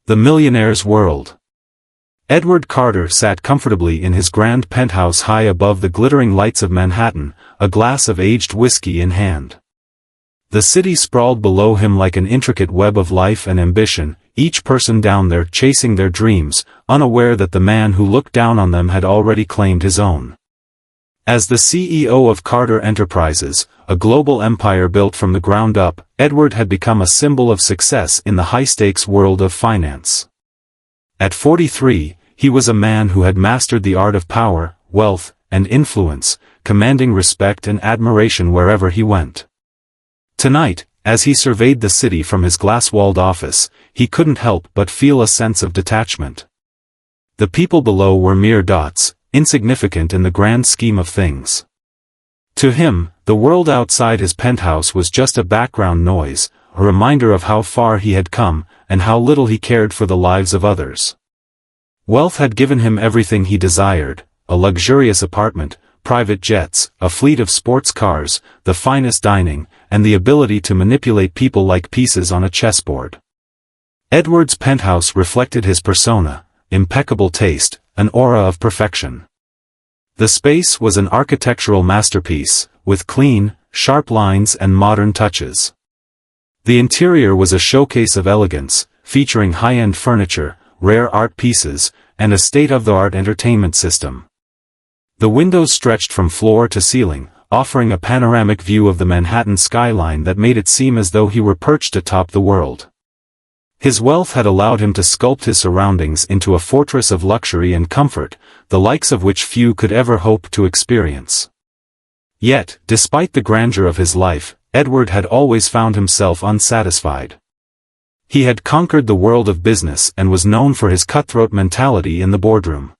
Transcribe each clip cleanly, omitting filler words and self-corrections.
The Millionaire's World. Edward Carter sat comfortably in his grand penthouse high above the glittering lights of Manhattan, a glass of aged whiskey in hand. The city sprawled below him like an intricate web of life and ambition, each person down there chasing their dreams, unaware that the man who looked down on them had already claimed his own. As the CEO of Carter Enterprises, a global empire built from the ground up, Edward had become a symbol of success in the high-stakes world of finance. At 43, he was a man who had mastered the art of power, wealth, and influence, commanding respect and admiration wherever he went. Tonight, as he surveyed the city from his glass-walled office, he couldn't help but feel a sense of detachment. The people below were mere dots, insignificant in the grand scheme of things. To him, the world outside his penthouse was just a background noise, a reminder of how far he had come, and how little he cared for the lives of others. Wealth had given him everything he desired: a luxurious apartment, private jets, a fleet of sports cars, the finest dining, and the ability to manipulate people like pieces on a chessboard. Edward's penthouse reflected his persona: impeccable taste, an aura of perfection. The space was an architectural masterpiece, with clean, sharp lines and modern touches. The interior was a showcase of elegance, featuring high-end furniture, rare art pieces, and a state-of-the-art entertainment system. The windows stretched from floor to ceiling, offering a panoramic view of the Manhattan skyline that made it seem as though he were perched atop the world. His wealth had allowed him to sculpt his surroundings into a fortress of luxury and comfort, the likes of which few could ever hope to experience. Yet, despite the grandeur of his life, Edward had always found himself unsatisfied. He had conquered the world of business and was known for his cutthroat mentality in the boardroom.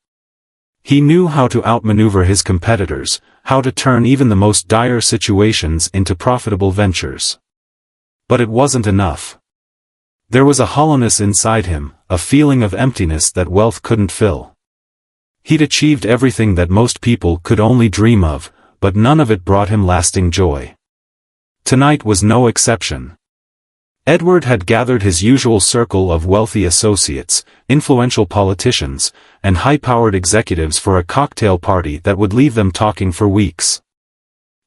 He knew how to outmaneuver his competitors, how to turn even the most dire situations into profitable ventures. But it wasn't enough. There was a hollowness inside him, a feeling of emptiness that wealth couldn't fill. He'd achieved everything that most people could only dream of, but none of it brought him lasting joy. Tonight was no exception. Edward had gathered his usual circle of wealthy associates, influential politicians, and high-powered executives for a cocktail party that would leave them talking for weeks.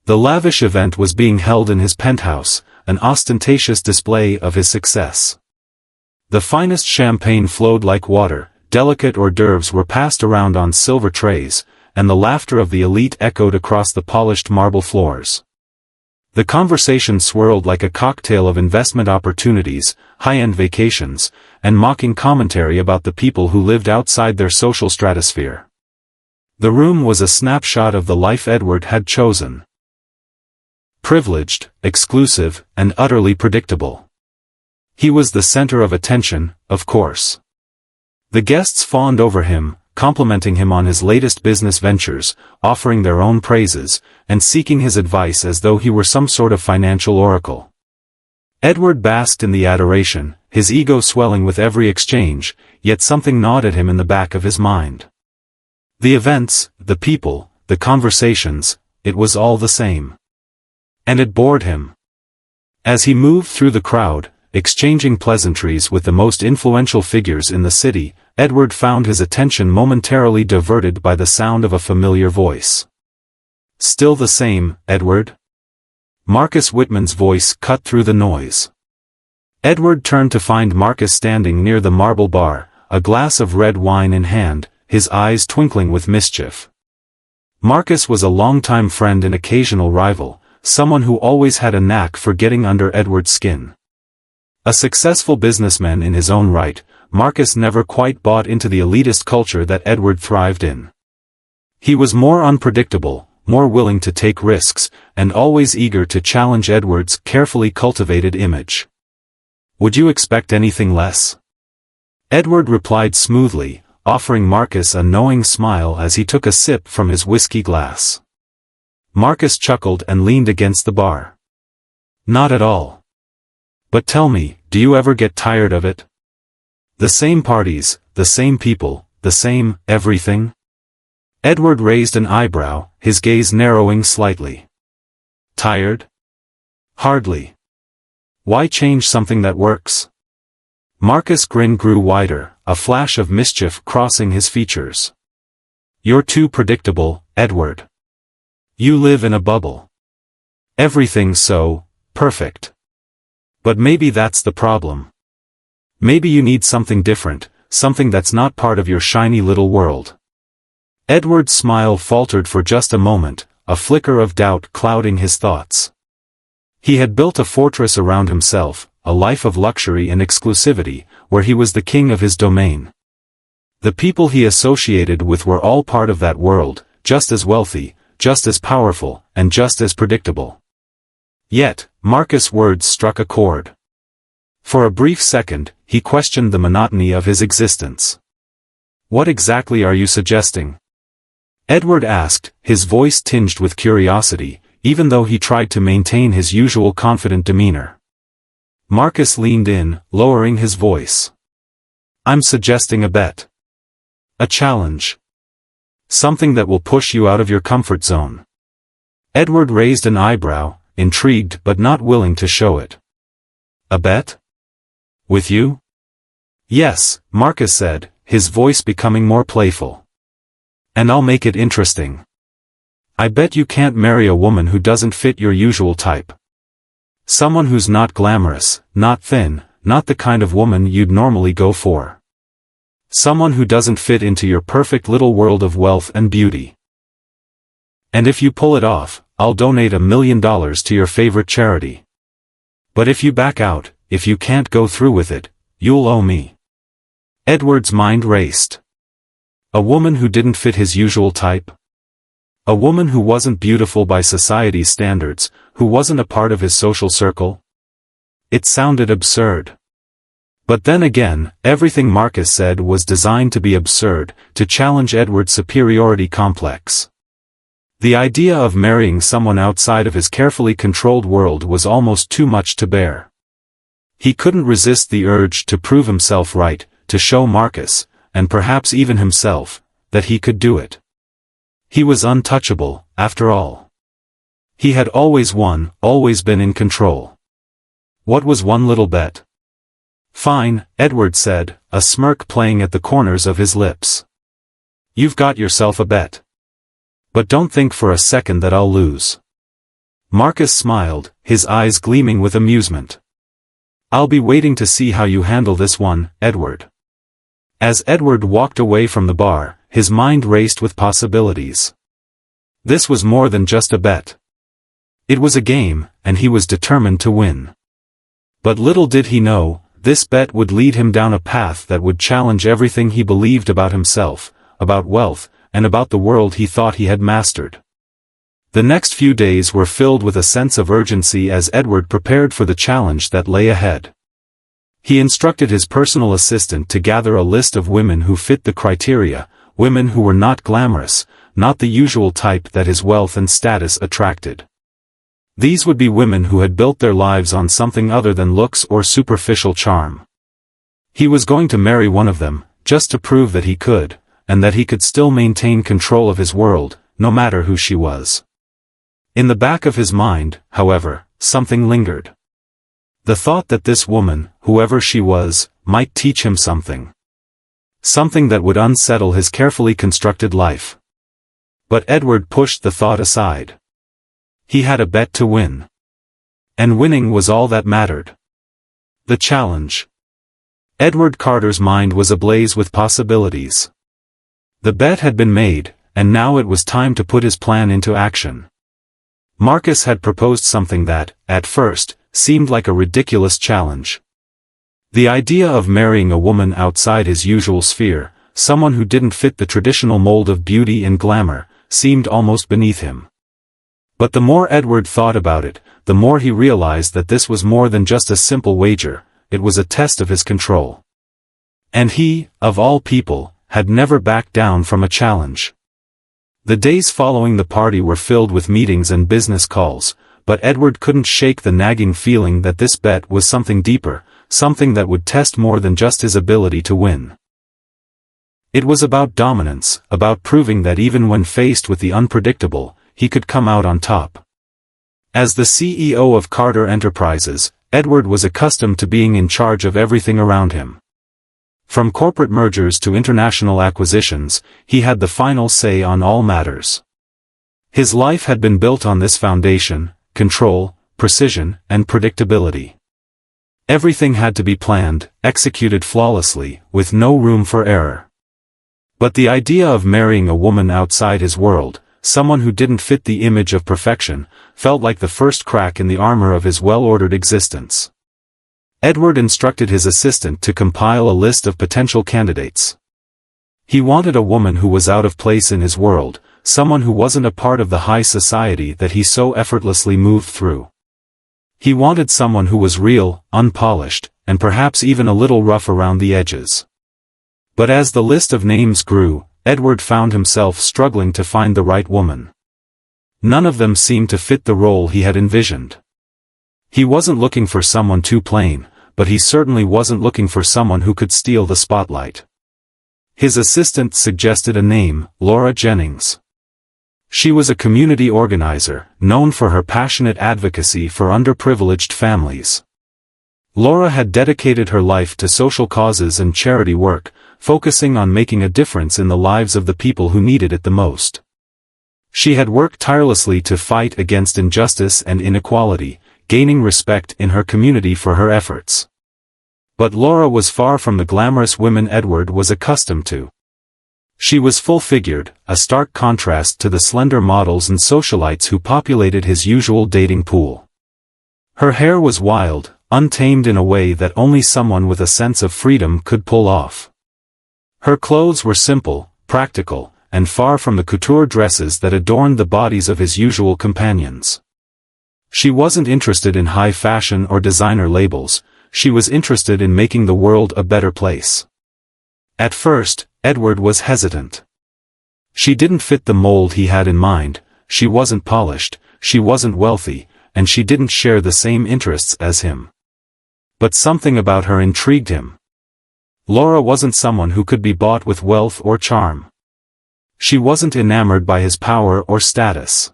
The lavish event was being held in his penthouse, an ostentatious display of his success. The finest champagne flowed like water, delicate hors d'oeuvres were passed around on silver trays, and the laughter of the elite echoed across the polished marble floors. The conversation swirled like a cocktail of investment opportunities, high-end vacations, and mocking commentary about the people who lived outside their social stratosphere. The room was a snapshot of the life Edward had chosen. Privileged, exclusive, and utterly predictable. He was the center of attention, of course. The guests fawned over him, complimenting him on his latest business ventures, offering their own praises, and seeking his advice as though he were some sort of financial oracle. Edward basked in the adoration, his ego swelling with every exchange, yet something gnawed at him in the back of his mind. The events, the people, the conversations, it was all the same. And it bored him. As he moved through the crowd, exchanging pleasantries with the most influential figures in the city, Edward found his attention momentarily diverted by the sound of a familiar voice. "Still the same, Edward?" Marcus Whitman's voice cut through the noise. Edward turned to find Marcus standing near the marble bar, a glass of red wine in hand, his eyes twinkling with mischief. Marcus was a longtime friend and occasional rival, someone who always had a knack for getting under Edward's skin. A successful businessman in his own right, Marcus never quite bought into the elitist culture that Edward thrived in. He was more unpredictable, more willing to take risks, and always eager to challenge Edward's carefully cultivated image. "Would you expect anything less?" Edward replied smoothly, offering Marcus a knowing smile as he took a sip from his whiskey glass. Marcus chuckled and leaned against the bar. "Not at all. But tell me, do you ever get tired of it? The same parties, the same people, the same everything?" Edward raised an eyebrow, his gaze narrowing slightly. "Tired? Hardly. Why change something that works?" Marcus' grin grew wider, a flash of mischief crossing his features. "You're too predictable, Edward. You live in a bubble. Everything's so perfect. But maybe that's the problem. Maybe you need something different, something that's not part of your shiny little world." Edward's smile faltered for just a moment, a flicker of doubt clouding his thoughts. He had built a fortress around himself, a life of luxury and exclusivity, where he was the king of his domain. The people he associated with were all part of that world, just as wealthy, just as powerful, and just as predictable. Yet, Marcus' words struck a chord. For a brief second, he questioned the monotony of his existence. "What exactly are you suggesting?" Edward asked, his voice tinged with curiosity, even though he tried to maintain his usual confident demeanor. Marcus leaned in, lowering his voice. "I'm suggesting a bet. A challenge. Something that will push you out of your comfort zone." Edward raised an eyebrow, intrigued but not willing to show it. "A bet? With you?" "Yes," Marcus said, his voice becoming more playful. "And I'll make it interesting. I bet you can't marry a woman who doesn't fit your usual type. Someone who's not glamorous, not thin, not the kind of woman you'd normally go for. Someone who doesn't fit into your perfect little world of wealth and beauty. And if you pull it off, I'll donate $1 million to your favorite charity. But if you back out, if you can't go through with it, you'll owe me." Edward's mind raced. A woman who didn't fit his usual type? A woman who wasn't beautiful by society's standards, who wasn't a part of his social circle? It sounded absurd. But then again, everything Marcus said was designed to be absurd, to challenge Edward's superiority complex. The idea of marrying someone outside of his carefully controlled world was almost too much to bear. He couldn't resist the urge to prove himself right, to show Marcus, and perhaps even himself, that he could do it. He was untouchable, after all. He had always won, always been in control. What was one little bet? "Fine," Edward said, a smirk playing at the corners of his lips. "You've got yourself a bet. But don't think for a second that I'll lose." Marcus smiled, his eyes gleaming with amusement. "I'll be waiting to see how you handle this one, Edward." As Edward walked away from the bar, his mind raced with possibilities. This was more than just a bet. It was a game, and he was determined to win. But little did he know, this bet would lead him down a path that would challenge everything he believed about himself, about wealth, and about the world he thought he had mastered. The next few days were filled with a sense of urgency as Edward prepared for the challenge that lay ahead. He instructed his personal assistant to gather a list of women who fit the criteria, women who were not glamorous, not the usual type that his wealth and status attracted. These would be women who had built their lives on something other than looks or superficial charm. He was going to marry one of them, just to prove that he could, and that he could still maintain control of his world, no matter who she was. In the back of his mind, however, something lingered. The thought that this woman, whoever she was, might teach him something. Something that would unsettle his carefully constructed life. But Edward pushed the thought aside. He had a bet to win. And winning was all that mattered. The challenge. Edward Carter's mind was ablaze with possibilities. The bet had been made, and now it was time to put his plan into action. Marcus had proposed something that, at first, seemed like a ridiculous challenge. The idea of marrying a woman outside his usual sphere, someone who didn't fit the traditional mold of beauty and glamour, seemed almost beneath him. But the more Edward thought about it, the more he realized that this was more than just a simple wager, it was a test of his control. And he, of all people, had never backed down from a challenge. The days following the party were filled with meetings and business calls, but Edward couldn't shake the nagging feeling that this bet was something deeper, something that would test more than just his ability to win. It was about dominance, about proving that even when faced with the unpredictable, he could come out on top. As the CEO of Carter Enterprises, Edward was accustomed to being in charge of everything around him. From corporate mergers to international acquisitions, he had the final say on all matters. His life had been built on this foundation: control, precision, and predictability. Everything had to be planned, executed flawlessly, with no room for error. But the idea of marrying a woman outside his world, someone who didn't fit the image of perfection, felt like the first crack in the armor of his well-ordered existence. Edward instructed his assistant to compile a list of potential candidates. He wanted a woman who was out of place in his world, someone who wasn't a part of the high society that he so effortlessly moved through. He wanted someone who was real, unpolished, and perhaps even a little rough around the edges. But as the list of names grew, Edward found himself struggling to find the right woman. None of them seemed to fit the role he had envisioned. He wasn't looking for someone too plain, but he certainly wasn't looking for someone who could steal the spotlight. His assistant suggested a name: Laura Jennings. She was a community organizer, known for her passionate advocacy for underprivileged families. Laura had dedicated her life to social causes and charity work, focusing on making a difference in the lives of the people who needed it the most. She had worked tirelessly to fight against injustice and inequality, gaining respect in her community for her efforts. But Laura was far from the glamorous women Edward was accustomed to. She was full-figured, a stark contrast to the slender models and socialites who populated his usual dating pool. Her hair was wild, untamed in a way that only someone with a sense of freedom could pull off. Her clothes were simple, practical, and far from the couture dresses that adorned the bodies of his usual companions. She wasn't interested in high fashion or designer labels, she was interested in making the world a better place. At first, Edward was hesitant. She didn't fit the mold he had in mind. She wasn't polished, she wasn't wealthy, and she didn't share the same interests as him. But something about her intrigued him. Laura wasn't someone who could be bought with wealth or charm. She wasn't enamored by his power or status.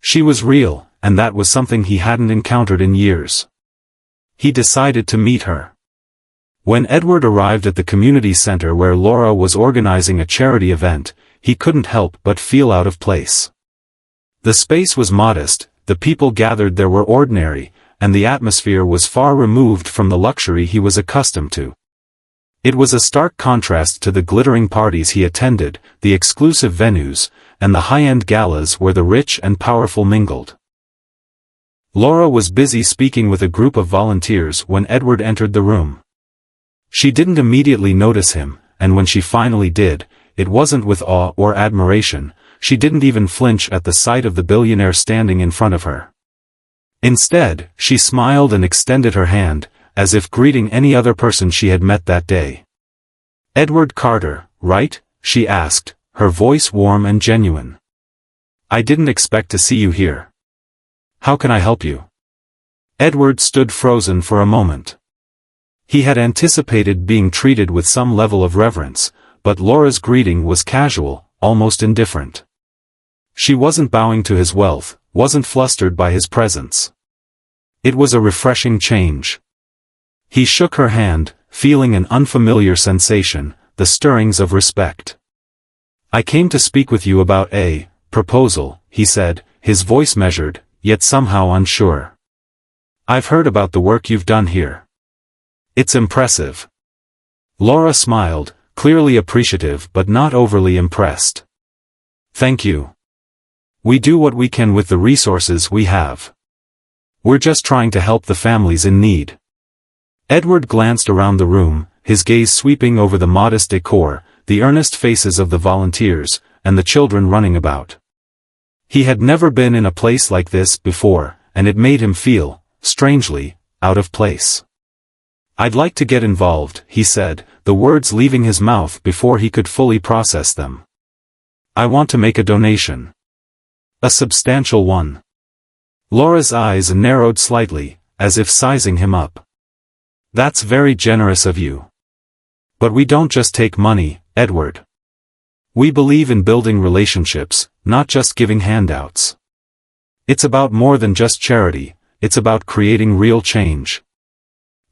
She was real, and that was something he hadn't encountered in years. He decided to meet her. When Edward arrived at the community center where Laura was organizing a charity event, he couldn't help but feel out of place. The space was modest, the people gathered there were ordinary, and the atmosphere was far removed from the luxury he was accustomed to. It was a stark contrast to the glittering parties he attended, the exclusive venues, and the high-end galas where the rich and powerful mingled. Laura was busy speaking with a group of volunteers when Edward entered the room. She didn't immediately notice him, and when she finally did, it wasn't with awe or admiration. She didn't even flinch at the sight of the billionaire standing in front of her. Instead, she smiled and extended her hand, as if greeting any other person she had met that day. "Edward Carter, right?" she asked, her voice warm and genuine. "I didn't expect to see you here. How can I help you?" Edward stood frozen for a moment. He had anticipated being treated with some level of reverence, but Laura's greeting was casual, almost indifferent. She wasn't bowing to his wealth, wasn't flustered by his presence. It was a refreshing change. He shook her hand, feeling an unfamiliar sensation, the stirrings of respect. "I came to speak with you about a proposal," he said, his voice measured, yet somehow unsure. "I've heard about the work you've done here. It's impressive." Laura smiled, clearly appreciative but not overly impressed. "Thank you. We do what we can with the resources we have. We're just trying to help the families in need." Edward glanced around the room, his gaze sweeping over the modest decor, the earnest faces of the volunteers, and the children running about. He had never been in a place like this before, and it made him feel, strangely, out of place. "I'd like to get involved," he said, the words leaving his mouth before he could fully process them. "I want to make a donation. A substantial one." Laura's eyes narrowed slightly, as if sizing him up. "That's very generous of you. But we don't just take money, Edward. We believe in building relationships, not just giving handouts. It's about more than just charity, it's about creating real change.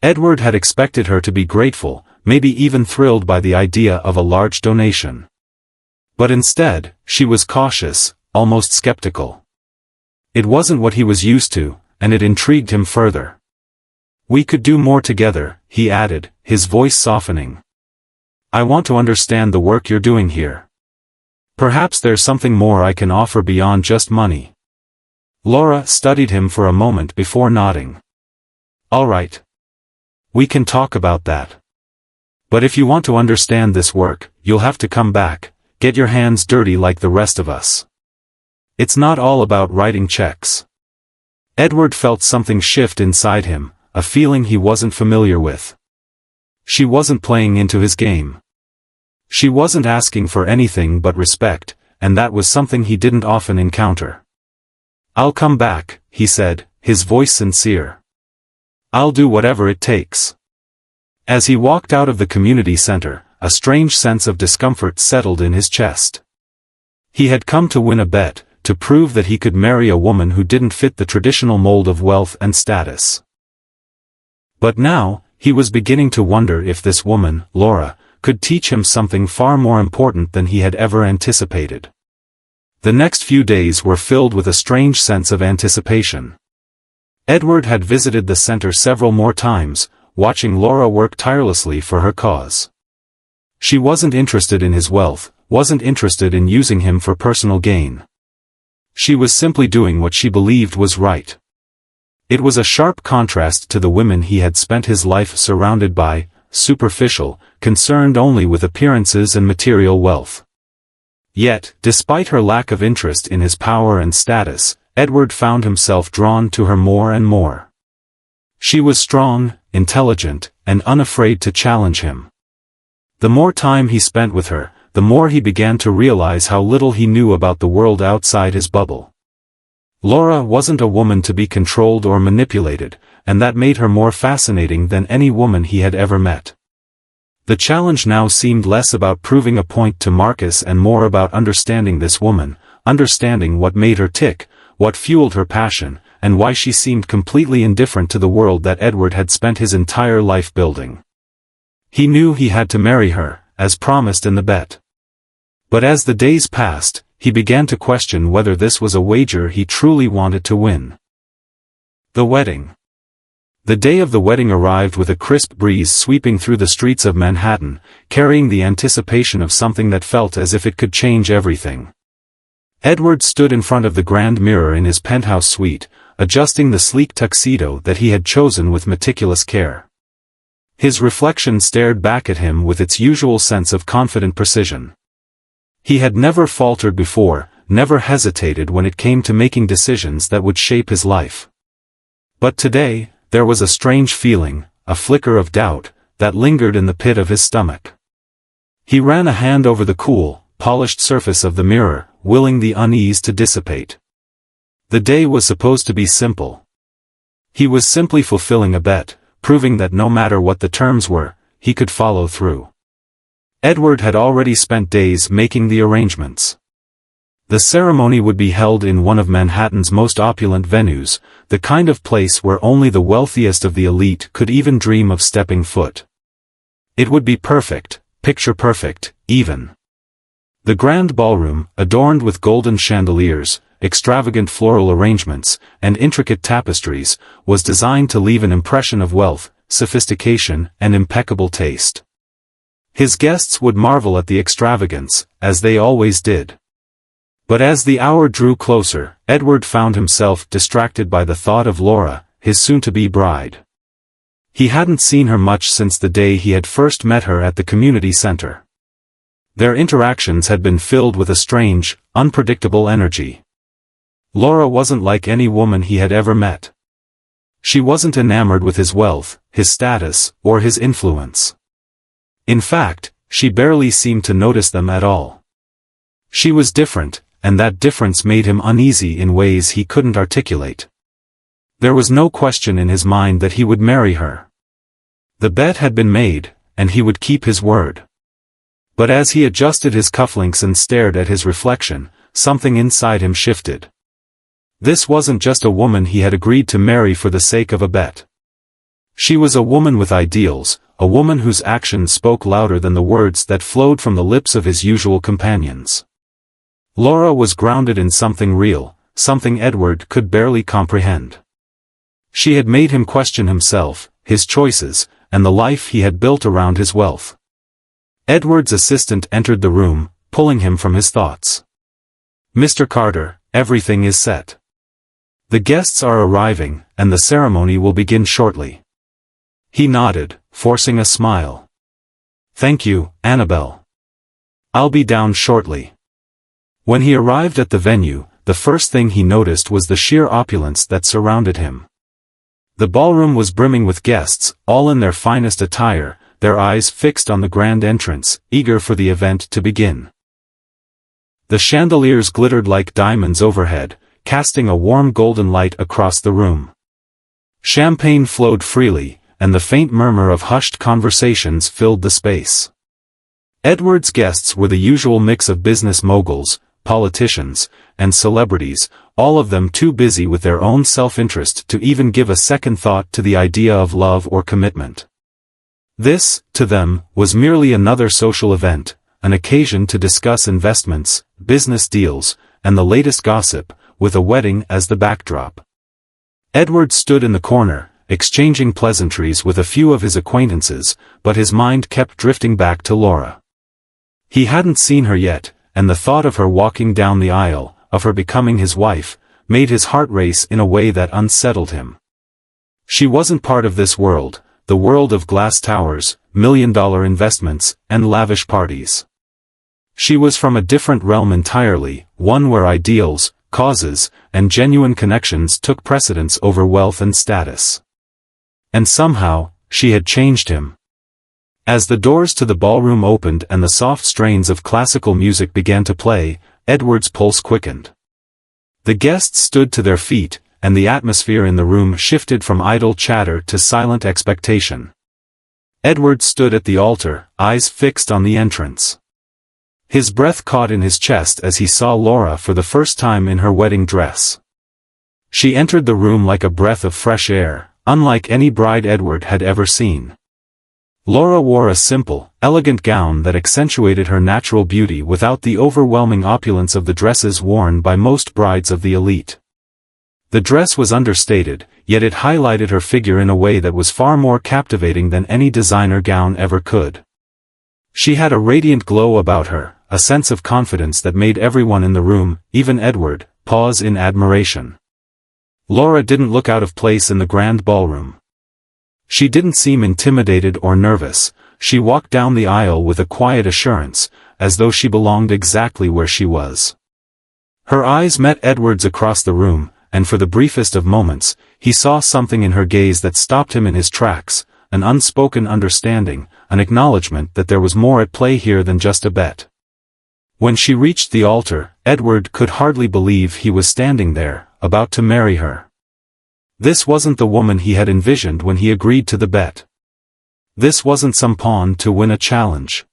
Edward had expected her to be grateful, maybe even thrilled by the idea of a large donation. But instead, she was cautious, almost skeptical. It wasn't what he was used to, and it intrigued him further. "We could do more together," he added, his voice softening. "I want to understand the work you're doing here. Perhaps there's something more I can offer beyond just money." Laura studied him for a moment before nodding. "All right. We can talk about that. But if you want to understand this work, you'll have to come back, get your hands dirty like the rest of us. It's not all about writing checks." Edward felt something shift inside him, a feeling he wasn't familiar with. She wasn't playing into his game. She wasn't asking for anything but respect, and that was something he didn't often encounter. "I'll come back," he said, his voice sincere. "I'll do whatever it takes." As he walked out of the community center, a strange sense of discomfort settled in his chest. He had come to win a bet, to prove that he could marry a woman who didn't fit the traditional mold of wealth and status. But now, he was beginning to wonder if this woman, Laura, could teach him something far more important than he had ever anticipated. The next few days were filled with a strange sense of anticipation. Edward had visited the center several more times, watching Laura work tirelessly for her cause. She wasn't interested in his wealth, wasn't interested in using him for personal gain. She was simply doing what she believed was right. It was a sharp contrast to the women he had spent his life surrounded by, superficial, concerned only with appearances and material wealth. Yet, despite her lack of interest in his power and status, Edward found himself drawn to her more and more. She was strong, intelligent, and unafraid to challenge him. The more time he spent with her, the more he began to realize how little he knew about the world outside his bubble. Laura wasn't a woman to be controlled or manipulated, and that made her more fascinating than any woman he had ever met. The challenge now seemed less about proving a point to Marcus and more about understanding this woman, understanding what made her tick, what fueled her passion, and why she seemed completely indifferent to the world that Edward had spent his entire life building. He knew he had to marry her, as promised in the bet. But as the days passed, he began to question whether this was a wager he truly wanted to win. The wedding. The day of the wedding arrived with a crisp breeze sweeping through the streets of Manhattan, carrying the anticipation of something that felt as if it could change everything. Edward stood in front of the grand mirror in his penthouse suite, adjusting the sleek tuxedo that he had chosen with meticulous care. His reflection stared back at him with its usual sense of confident precision. He had never faltered before, never hesitated when it came to making decisions that would shape his life. But today, there was a strange feeling, a flicker of doubt, that lingered in the pit of his stomach. He ran a hand over the cool, polished surface of the mirror, willing the unease to dissipate. The day was supposed to be simple. He was simply fulfilling a bet, proving that no matter what the terms were, he could follow through. Edward had already spent days making the arrangements. The ceremony would be held in one of Manhattan's most opulent venues, the kind of place where only the wealthiest of the elite could even dream of stepping foot. It would be perfect, picture perfect, even. The grand ballroom, adorned with golden chandeliers, extravagant floral arrangements, and intricate tapestries, was designed to leave an impression of wealth, sophistication, and impeccable taste. His guests would marvel at the extravagance, as they always did. But as the hour drew closer, Edward found himself distracted by the thought of Laura, his soon-to-be bride. He hadn't seen her much since the day he had first met her at the community center. Their interactions had been filled with a strange, unpredictable energy. Laura wasn't like any woman he had ever met. She wasn't enamored with his wealth, his status, or his influence. In fact, she barely seemed to notice them at all. She was different, and that difference made him uneasy in ways he couldn't articulate. There was no question in his mind that he would marry her. The bet had been made, and he would keep his word. But as he adjusted his cufflinks and stared at his reflection, something inside him shifted. This wasn't just a woman he had agreed to marry for the sake of a bet. She was a woman with ideals, a woman whose actions spoke louder than the words that flowed from the lips of his usual companions. Laura was grounded in something real, something Edward could barely comprehend. She had made him question himself, his choices, and the life he had built around his wealth. Edward's assistant entered the room, pulling him from his thoughts. "Mr. Carter, everything is set. The guests are arriving, and the ceremony will begin shortly." He nodded, forcing a smile. "Thank you, Annabelle. I'll be down shortly." When he arrived at the venue, the first thing he noticed was the sheer opulence that surrounded him. The ballroom was brimming with guests, all in their finest attire, their eyes fixed on the grand entrance, eager for the event to begin. The chandeliers glittered like diamonds overhead, casting a warm golden light across the room. Champagne flowed freely, and the faint murmur of hushed conversations filled the space. Edward's guests were the usual mix of business moguls, politicians, and celebrities, all of them too busy with their own self-interest to even give a second thought to the idea of love or commitment. This, to them, was merely another social event, an occasion to discuss investments, business deals, and the latest gossip, with a wedding as the backdrop. Edward stood in the corner, exchanging pleasantries with a few of his acquaintances, but his mind kept drifting back to Laura. He hadn't seen her yet, and the thought of her walking down the aisle, of her becoming his wife, made his heart race in a way that unsettled him. She wasn't part of this world, the world of glass towers, million-dollar investments, and lavish parties. She was from a different realm entirely, one where ideals, causes, and genuine connections took precedence over wealth and status. And somehow, she had changed him. As the doors to the ballroom opened and the soft strains of classical music began to play, Edward's pulse quickened. The guests stood to their feet, and the atmosphere in the room shifted from idle chatter to silent expectation. Edward stood at the altar, eyes fixed on the entrance. His breath caught in his chest as he saw Laura for the first time in her wedding dress. She entered the room like a breath of fresh air, unlike any bride Edward had ever seen. Laura wore a simple, elegant gown that accentuated her natural beauty without the overwhelming opulence of the dresses worn by most brides of the elite. The dress was understated, yet it highlighted her figure in a way that was far more captivating than any designer gown ever could. She had a radiant glow about her, a sense of confidence that made everyone in the room, even Edward, pause in admiration. Laura didn't look out of place in the grand ballroom. She didn't seem intimidated or nervous. She walked down the aisle with a quiet assurance, as though she belonged exactly where she was. Her eyes met Edward's across the room, and for the briefest of moments, he saw something in her gaze that stopped him in his tracks, an unspoken understanding, an acknowledgement that there was more at play here than just a bet. When she reached the altar, Edward could hardly believe he was standing there, about to marry her. This wasn't the woman he had envisioned when he agreed to the bet. This wasn't some pawn to win a challenge.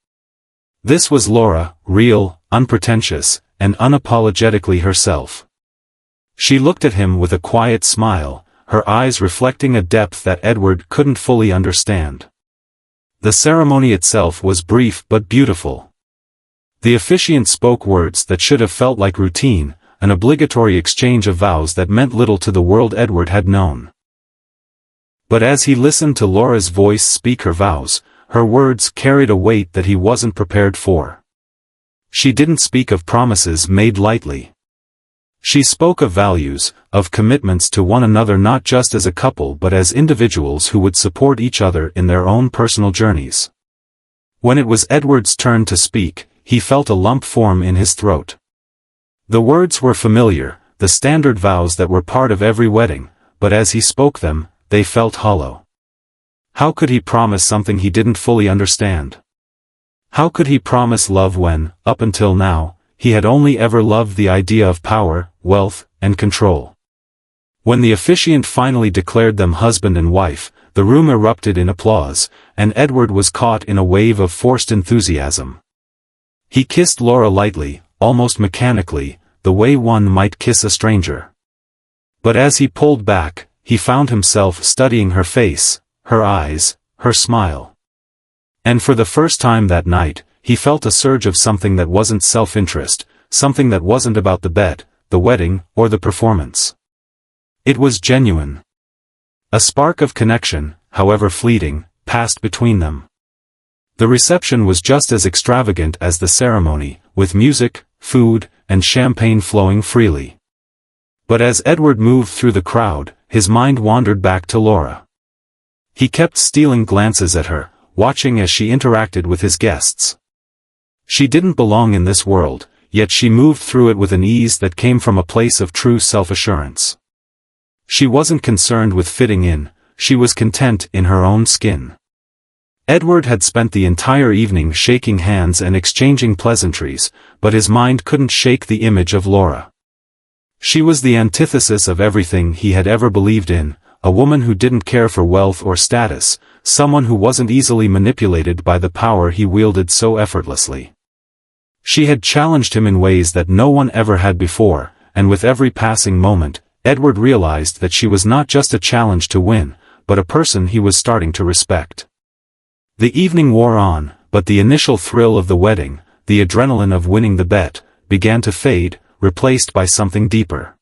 This was Laura, real, unpretentious, and unapologetically herself. She looked at him with a quiet smile, her eyes reflecting a depth that Edward couldn't fully understand. The ceremony itself was brief but beautiful. The officiant spoke words that should have felt like routine, an obligatory exchange of vows that meant little to the world Edward had known. But as he listened to Laura's voice speak her vows, her words carried a weight that he wasn't prepared for. She didn't speak of promises made lightly. She spoke of values, of commitments to one another not just as a couple but as individuals who would support each other in their own personal journeys. When it was Edward's turn to speak, he felt a lump form in his throat. The words were familiar, the standard vows that were part of every wedding, but as he spoke them, they felt hollow. How could he promise something he didn't fully understand? How could he promise love when, up until now, he had only ever loved the idea of power, wealth, and control? When the officiant finally declared them husband and wife, the room erupted in applause, and Edward was caught in a wave of forced enthusiasm. He kissed Laura lightly, almost mechanically, the way one might kiss a stranger. But as he pulled back, he found himself studying her face, her eyes, her smile. And for the first time that night, he felt a surge of something that wasn't self-interest, something that wasn't about the bet, the wedding, or the performance. It was genuine. A spark of connection, however fleeting, passed between them. The reception was just as extravagant as the ceremony, with music, food, and champagne flowing freely. But as Edward moved through the crowd, his mind wandered back to Laura. He kept stealing glances at her, watching as she interacted with his guests. She didn't belong in this world, yet she moved through it with an ease that came from a place of true self-assurance. She wasn't concerned with fitting in, she was content in her own skin. Edward had spent the entire evening shaking hands and exchanging pleasantries, but his mind couldn't shake the image of Laura. She was the antithesis of everything he had ever believed in, a woman who didn't care for wealth or status, someone who wasn't easily manipulated by the power he wielded so effortlessly. She had challenged him in ways that no one ever had before, and with every passing moment, Edward realized that she was not just a challenge to win, but a person he was starting to respect. The evening wore on, but the initial thrill of the wedding, the adrenaline of winning the bet, began to fade, replaced by something deeper.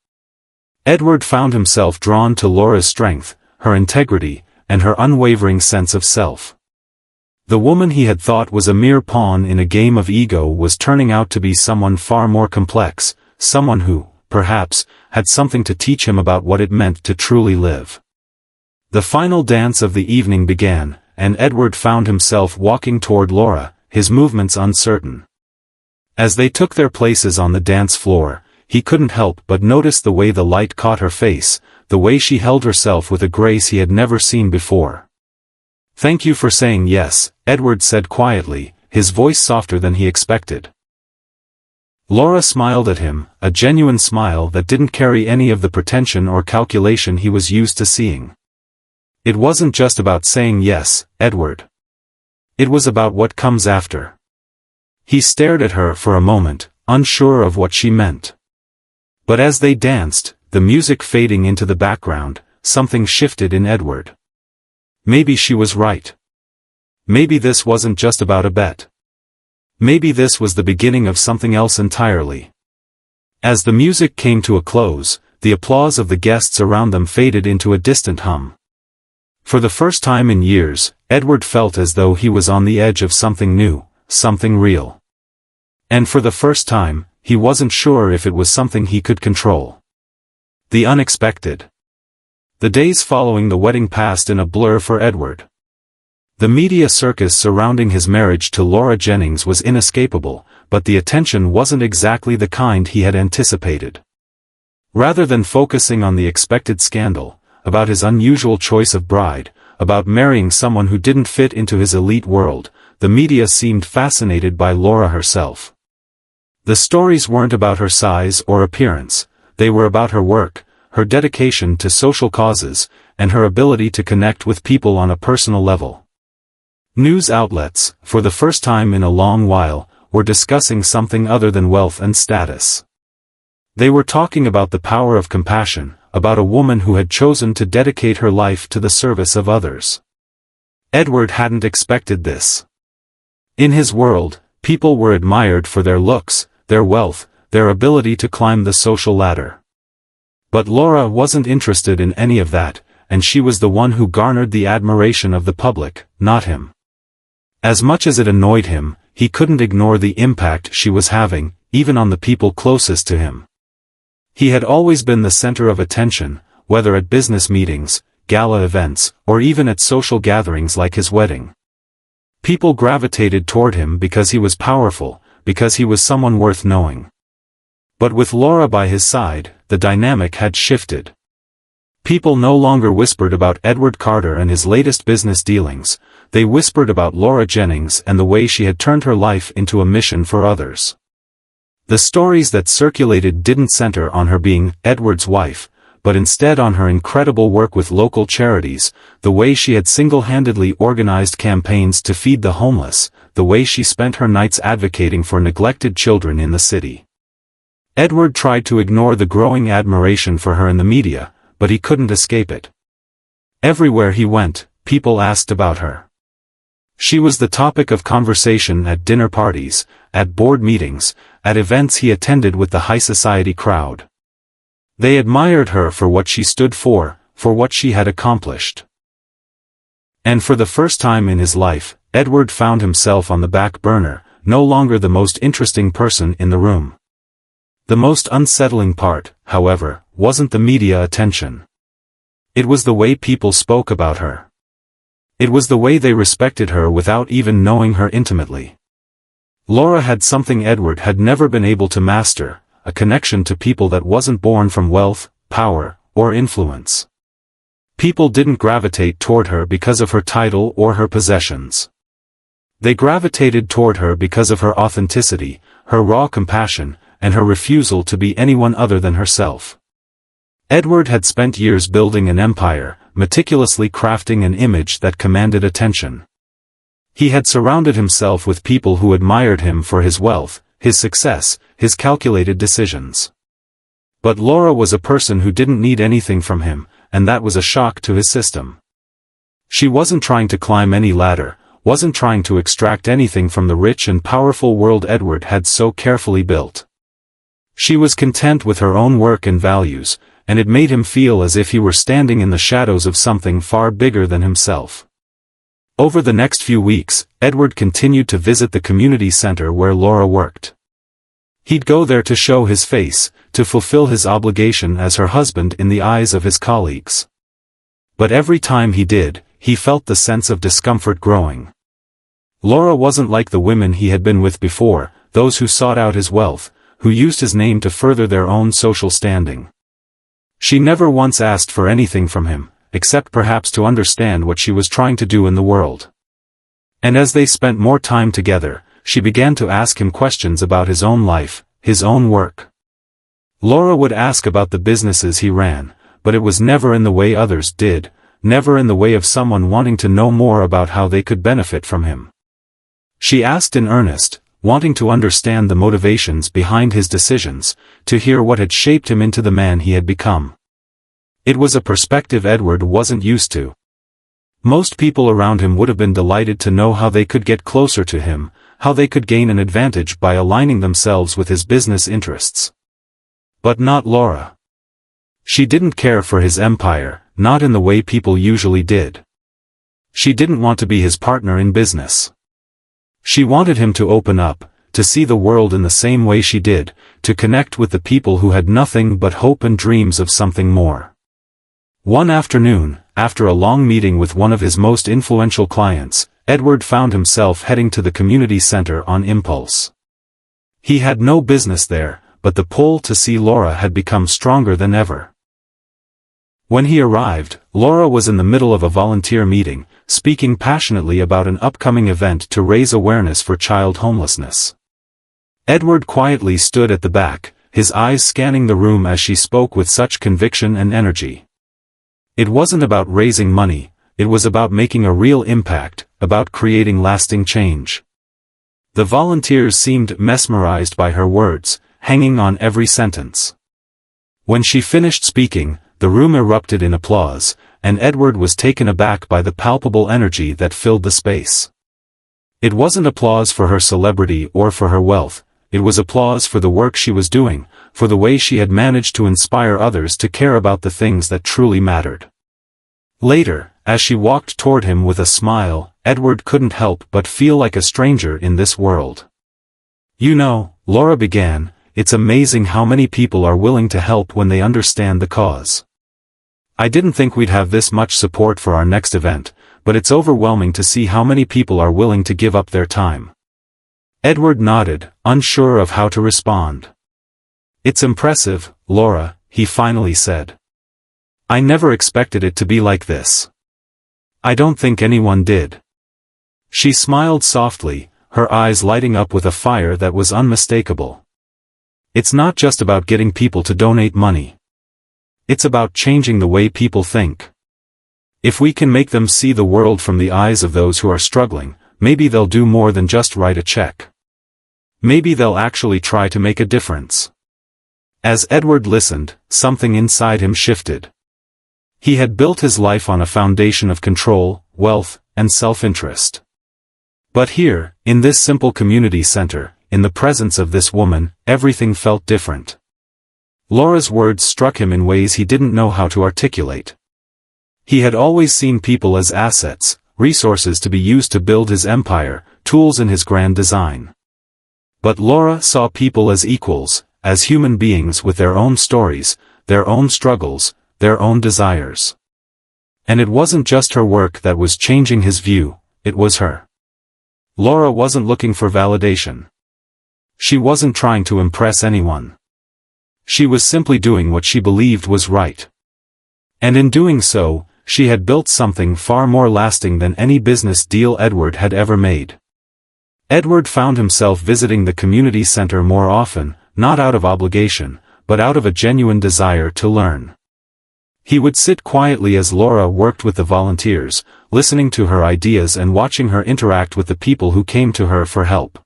Edward found himself drawn to Laura's strength, her integrity, and her unwavering sense of self. The woman he had thought was a mere pawn in a game of ego was turning out to be someone far more complex, someone who, perhaps, had something to teach him about what it meant to truly live. The final dance of the evening began, and Edward found himself walking toward Laura, his movements uncertain. As they took their places on the dance floor, he couldn't help but notice the way the light caught her face, the way she held herself with a grace he had never seen before. "Thank you for saying yes," Edward said quietly, his voice softer than he expected. Laura smiled at him, a genuine smile that didn't carry any of the pretension or calculation he was used to seeing. "It wasn't just about saying yes, Edward. It was about what comes after." He stared at her for a moment, unsure of what she meant. But as they danced, the music fading into the background, something shifted in Edward. Maybe she was right. Maybe this wasn't just about a bet. Maybe this was the beginning of something else entirely. As the music came to a close, the applause of the guests around them faded into a distant hum. For the first time in years, Edward felt as though he was on the edge of something new, something real. And for the first time, he wasn't sure if it was something he could control. The unexpected. The days following the wedding passed in a blur for Edward. The media circus surrounding his marriage to Laura Jennings was inescapable, but the attention wasn't exactly the kind he had anticipated. Rather than focusing on the expected scandal, about his unusual choice of bride, about marrying someone who didn't fit into his elite world, the media seemed fascinated by Laura herself. The stories weren't about her size or appearance, they were about her work, her dedication to social causes, and her ability to connect with people on a personal level. News outlets, for the first time in a long while, were discussing something other than wealth and status. They were talking about the power of compassion, about a woman who had chosen to dedicate her life to the service of others. Edward hadn't expected this. In his world, people were admired for their looks, their wealth, their ability to climb the social ladder. But Laura wasn't interested in any of that, and she was the one who garnered the admiration of the public, not him. As much as it annoyed him, he couldn't ignore the impact she was having, even on the people closest to him. He had always been the center of attention, whether at business meetings, gala events, or even at social gatherings like his wedding. People gravitated toward him because he was powerful, because he was someone worth knowing. But with Laura by his side, the dynamic had shifted. People no longer whispered about Edward Carter and his latest business dealings, they whispered about Laura Jennings and the way she had turned her life into a mission for others. The stories that circulated didn't center on her being Edward's wife, but instead on her incredible work with local charities, the way she had single-handedly organized campaigns to feed the homeless, the way she spent her nights advocating for neglected children in the city. Edward tried to ignore the growing admiration for her in the media, but he couldn't escape it. Everywhere he went, people asked about her. She was the topic of conversation at dinner parties, at board meetings, at events he attended with the high society crowd. They admired her for what she stood for what she had accomplished. And for the first time in his life, Edward found himself on the back burner, no longer the most interesting person in the room. The most unsettling part, however, wasn't the media attention. It was the way people spoke about her. It was the way they respected her without even knowing her intimately. Laura had something Edward had never been able to master, a connection to people that wasn't born from wealth, power, or influence. People didn't gravitate toward her because of her title or her possessions. They gravitated toward her because of her authenticity, her raw compassion, and her refusal to be anyone other than herself. Edward had spent years building an empire, meticulously crafting an image that commanded attention. He had surrounded himself with people who admired him for his wealth, his success, his calculated decisions. But Laura was a person who didn't need anything from him, and that was a shock to his system. She wasn't trying to climb any ladder, wasn't trying to extract anything from the rich and powerful world Edward had so carefully built. She was content with her own work and values, and it made him feel as if he were standing in the shadows of something far bigger than himself. Over the next few weeks, Edward continued to visit the community center where Laura worked. He'd go there to show his face, to fulfill his obligation as her husband in the eyes of his colleagues. But every time he did, he felt the sense of discomfort growing. Laura wasn't like the women he had been with before, those who sought out his wealth, who used his name to further their own social standing. She never once asked for anything from him, except perhaps to understand what she was trying to do in the world. And as they spent more time together, she began to ask him questions about his own life, his own work. Laura would ask about the businesses he ran, but it was never in the way others did, never in the way of someone wanting to know more about how they could benefit from him. She asked in earnest, wanting to understand the motivations behind his decisions, to hear what had shaped him into the man he had become. It was a perspective Edward wasn't used to. Most people around him would have been delighted to know how they could get closer to him, how they could gain an advantage by aligning themselves with his business interests. But not Laura. She didn't care for his empire, not in the way people usually did. She didn't want to be his partner in business. She wanted him to open up, to see the world in the same way she did, to connect with the people who had nothing but hope and dreams of something more. One afternoon, after a long meeting with one of his most influential clients, Edward found himself heading to the community center on impulse. He had no business there, but the pull to see Laura had become stronger than ever. When he arrived, Laura was in the middle of a volunteer meeting, speaking passionately about an upcoming event to raise awareness for child homelessness. Edward quietly stood at the back, his eyes scanning the room as she spoke with such conviction and energy. It wasn't about raising money, it was about making a real impact, about creating lasting change. The volunteers seemed mesmerized by her words, hanging on every sentence. When she finished speaking, the room erupted in applause, and Edward was taken aback by the palpable energy that filled the space. It wasn't applause for her celebrity or for her wealth, it was applause for the work she was doing, for the way she had managed to inspire others to care about the things that truly mattered. Later, as she walked toward him with a smile, Edward couldn't help but feel like a stranger in this world. "You know," Laura began, "it's amazing how many people are willing to help when they understand the cause. I didn't think we'd have this much support for our next event, but it's overwhelming to see how many people are willing to give up their time." Edward nodded, unsure of how to respond. "It's impressive, Laura," he finally said. "I never expected it to be like this." "I don't think anyone did." She smiled softly, her eyes lighting up with a fire that was unmistakable. "It's not just about getting people to donate money. It's about changing the way people think. If we can make them see the world from the eyes of those who are struggling, maybe they'll do more than just write a check. Maybe they'll actually try to make a difference." As Edward listened, something inside him shifted. He had built his life on a foundation of control, wealth, and self-interest. But here, in this simple community center, in the presence of this woman, everything felt different. Laura's words struck him in ways he didn't know how to articulate. He had always seen people as assets, resources to be used to build his empire, tools in his grand design. But Laura saw people as equals, as human beings with their own stories, their own struggles, their own desires. And it wasn't just her work that was changing his view, it was her. Laura wasn't looking for validation. She wasn't trying to impress anyone. She was simply doing what she believed was right. And in doing so, she had built something far more lasting than any business deal Edward had ever made. Edward found himself visiting the community center more often, not out of obligation, but out of a genuine desire to learn. He would sit quietly as Laura worked with the volunteers, listening to her ideas and watching her interact with the people who came to her for help.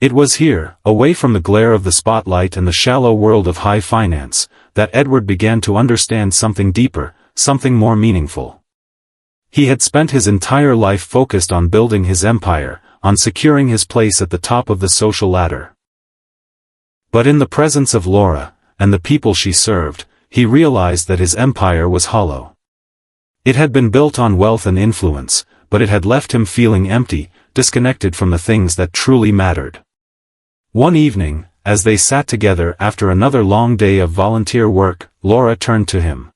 It was here, away from the glare of the spotlight and the shallow world of high finance, that Edward began to understand something deeper, something more meaningful. He had spent his entire life focused on building his empire, on securing his place at the top of the social ladder. But in the presence of Laura, and the people she served, he realized that his empire was hollow. It had been built on wealth and influence, but it had left him feeling empty, disconnected from the things that truly mattered. One evening, as they sat together after another long day of volunteer work, Laura turned to him.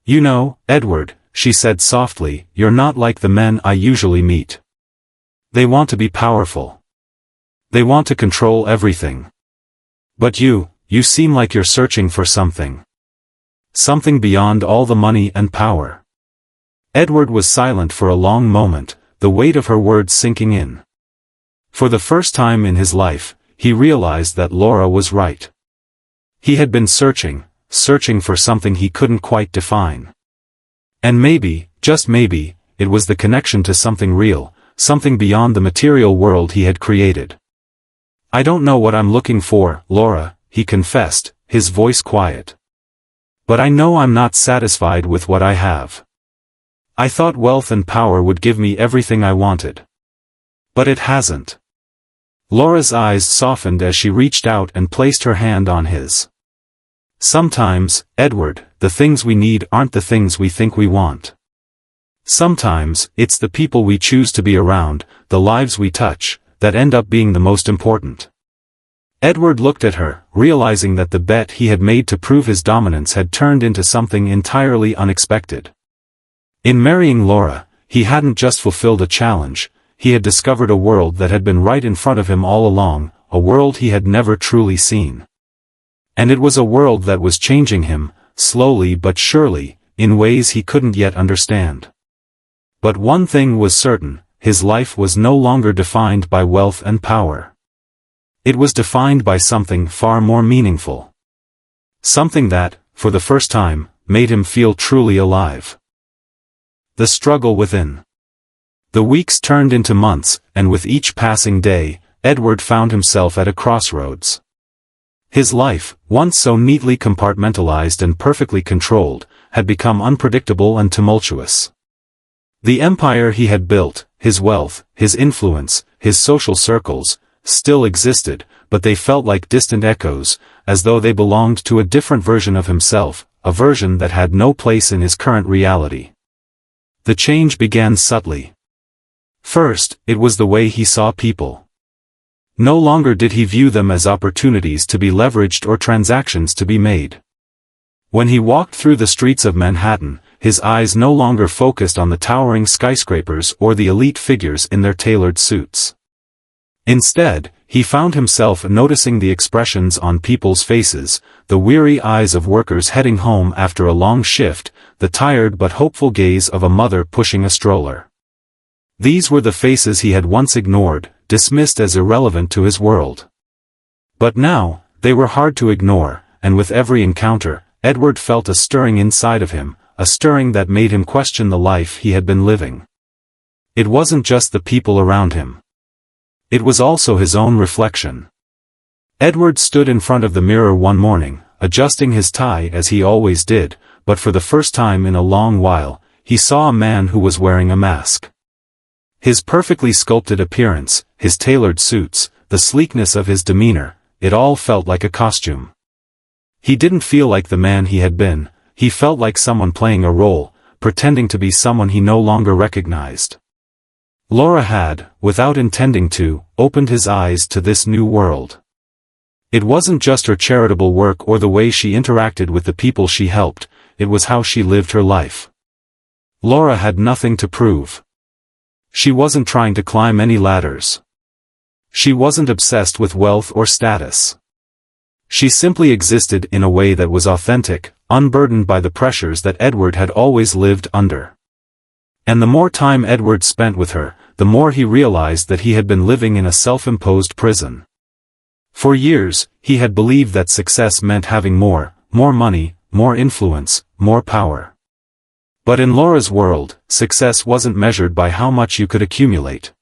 "You know, Edward," she said softly, "you're not like the men I usually meet. They want to be powerful. They want to control everything. But you seem like you're searching for something. Something beyond all the money and power." Edward was silent for a long moment, the weight of her words sinking in. For the first time in his life, he realized that Laura was right. He had been searching for something he couldn't quite define. And maybe, just maybe, it was the connection to something real, something beyond the material world he had created. "I don't know what I'm looking for, Laura," he confessed, his voice quiet. "But I know I'm not satisfied with what I have. I thought wealth and power would give me everything I wanted. But it hasn't." Laura's eyes softened as she reached out and placed her hand on his. "Sometimes, Edward, the things we need aren't the things we think we want. Sometimes, it's the people we choose to be around, the lives we touch, that end up being the most important." Edward looked at her, realizing that the bet he had made to prove his dominance had turned into something entirely unexpected. In marrying Laura, he hadn't just fulfilled a challenge, he had discovered a world that had been right in front of him all along, a world he had never truly seen. And it was a world that was changing him, slowly but surely, in ways he couldn't yet understand. But one thing was certain, his life was no longer defined by wealth and power. It was defined by something far more meaningful. Something that, for the first time, made him feel truly alive. The struggle within. The weeks turned into months, and with each passing day, Edward found himself at a crossroads. His life, once so neatly compartmentalized and perfectly controlled, had become unpredictable and tumultuous. The empire he had built, his wealth, his influence, his social circles, still existed, but they felt like distant echoes, as though they belonged to a different version of himself, a version that had no place in his current reality. The change began subtly. First, it was the way he saw people. No longer did he view them as opportunities to be leveraged or transactions to be made. When he walked through the streets of Manhattan, his eyes no longer focused on the towering skyscrapers or the elite figures in their tailored suits. Instead, he found himself noticing the expressions on people's faces, the weary eyes of workers heading home after a long shift, the tired but hopeful gaze of a mother pushing a stroller. These were the faces he had once ignored, dismissed as irrelevant to his world. But now, they were hard to ignore, and with every encounter, Edward felt a stirring inside of him, a stirring that made him question the life he had been living. It wasn't just the people around him. It was also his own reflection. Edward stood in front of the mirror one morning, adjusting his tie as he always did, but for the first time in a long while, he saw a man who was wearing a mask. His perfectly sculpted appearance, his tailored suits, the sleekness of his demeanor, it all felt like a costume. He didn't feel like the man he had been, he felt like someone playing a role, pretending to be someone he no longer recognized. Laura had, without intending to, opened his eyes to this new world. It wasn't just her charitable work or the way she interacted with the people she helped, it was how she lived her life. Laura had nothing to prove. She wasn't trying to climb any ladders. She wasn't obsessed with wealth or status. She simply existed in a way that was authentic, unburdened by the pressures that Edward had always lived under. And the more time Edward spent with her, the more he realized that he had been living in a self-imposed prison. For years, he had believed that success meant having more money, more influence, more power. But in Laura's world, success wasn't measured by how much you could accumulate.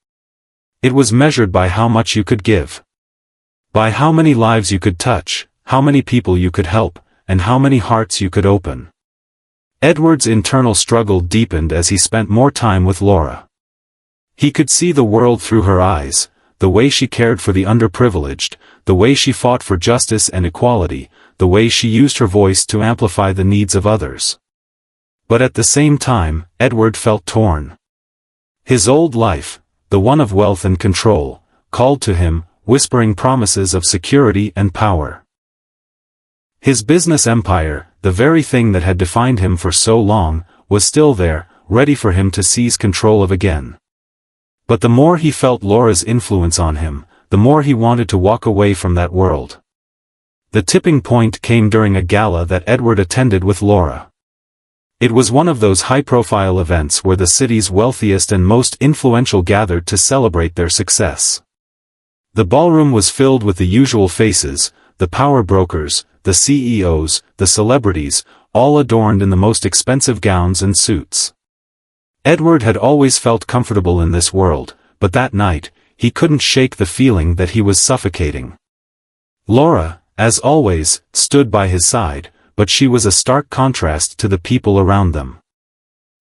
It was measured by how much you could give. By how many lives you could touch, how many people you could help, and how many hearts you could open. Edward's internal struggle deepened as he spent more time with Laura. He could see the world through her eyes, the way she cared for the underprivileged, the way she fought for justice and equality, the way she used her voice to amplify the needs of others. But at the same time, Edward felt torn. His old life, the one of wealth and control, called to him, whispering promises of security and power. His business empire, the very thing that had defined him for so long, was still there, ready for him to seize control of again. But the more he felt Laura's influence on him, the more he wanted to walk away from that world. The tipping point came during a gala that Edward attended with Laura. It was one of those high-profile events where the city's wealthiest and most influential gathered to celebrate their success. The ballroom was filled with the usual faces, the power brokers, the CEOs, the celebrities, all adorned in the most expensive gowns and suits. Edward had always felt comfortable in this world, but that night, he couldn't shake the feeling that he was suffocating. Laura, as always, stood by his side, but she was a stark contrast to the people around them.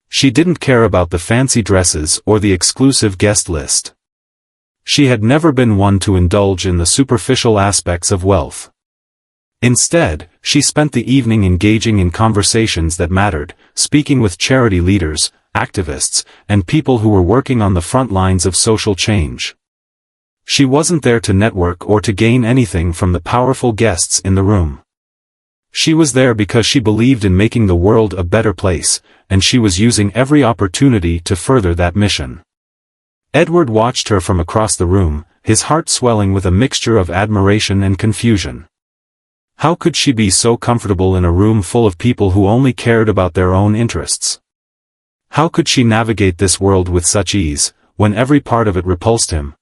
She didn't care about the fancy dresses or the exclusive guest list. She had never been one to indulge in the superficial aspects of wealth. Instead, she spent the evening engaging in conversations that mattered, speaking with charity leaders, activists, and people who were working on the front lines of social change. She wasn't there to network or to gain anything from the powerful guests in the room. She was there because she believed in making the world a better place, and she was using every opportunity to further that mission. Edward watched her from across the room, his heart swelling with a mixture of admiration and confusion. How could she be so comfortable in a room full of people who only cared about their own interests? How could she navigate this world with such ease, when every part of it repulsed him?